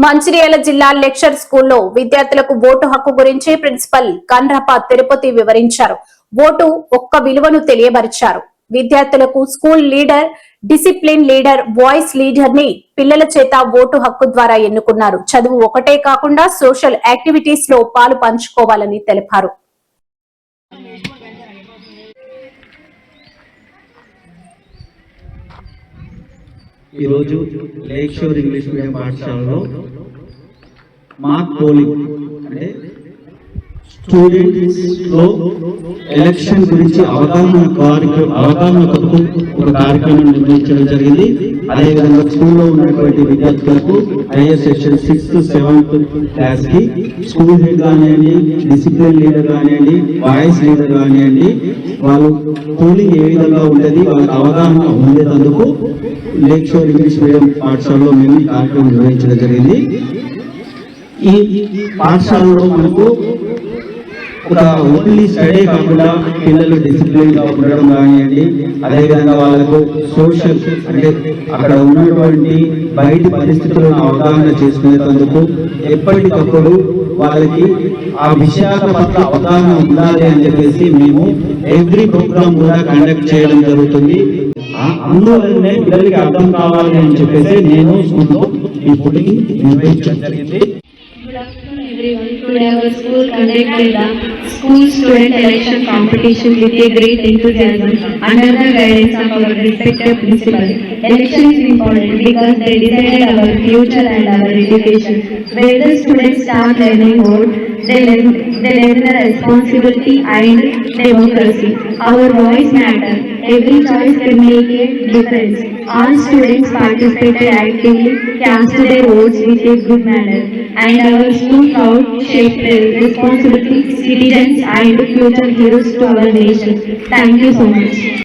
మంచిర్యాల జిల్లా లెక్చర్ స్కూల్లో విద్యార్థులకు ఓటు హక్కు గురించి ప్రిన్సిపల్ కన్రప తిరుపతి వివరించారు. ఓటు ఒక్క విలువను తెలియబరిచారు. విద్యార్థులకు school leader, discipline leader, voice leader ని పిల్లల చేత ఓటు హక్కు ద్వారా ఎన్నుకున్నారు. చదువు ఒకటే కాకుండా సోషల్ యాక్టివిటీస్ లో పాలు పంచుకోవాలని తెలిపారు. ఈరోజు లేక్ షోర్ ఇంగ్లీష్ మీడియం పాఠశాలలో మాక్ పోలింగ్ అంటే స్టూడెంట్స్ లో ఎలక్షన్ గురించి అవగాహన కొరకు ఒక కార్యక్రమం నిర్వహించడం జరిగింది. అదేవిధంగా స్కూల్లో ఉన్నటువంటి విద్యార్థులకు higher section 6th 7th class కి స్కూల్ హెడ్ కానివ్వండి, డిసిప్లిన్ లీడర్ కానివ్వండి, వాయిస్ లీడర్ కానివ్వండి, వాళ్ళు పోలింగ్ ఏ విధంగా ఉంటుంది వాళ్ళకి అవగాహన ఉండేందుకు లేక్ షోర్ ఇంగ్లీష్ మీడియం పాఠశాలలో మేము ఈ కార్యక్రమం నిర్వహించడం జరిగింది. ఈ పాఠశాలలో మనకు ఒక ఓన్లీ స్టడీ కాకుండా పిల్లలు డిసిప్లిన్ గా ఉండడం కానివ్వండి, అదేవిధంగా వాళ్ళకు సోషల్ అంటే అక్కడ ఉన్నటువంటి బయటి పరిస్థితులను అవగాహన చేసుకునేందుకు ఎప్పటికప్పుడు వాళ్ళకి ఆ విషయాల పట్ల అవగాహన ఉండాలి అని చెప్పేసి మేము ఎవ్రీ ప్రోగ్రామ్ కూడా కండక్ట్ చేయడం జరుగుతుంది. అందువల్లనే పిల్లలకి అర్థం కావాలి అని చెప్పేసి నేను స్కూల్లో ఈ పోలింగ్ నిర్వహించడం జరిగింది. Today our school conducted the school student election competition with a great enthusiasm under the guidance of our respected principal. Election is important because they decide our future and our education. Where the students start learning vote, they learn the responsibility and democracy. Our voice matters. Every choice can make a difference. All students participated actively, cast their votes with a good manner, and our school proud shaped responsibility, citizens and future heroes to our nation. Thank you so much.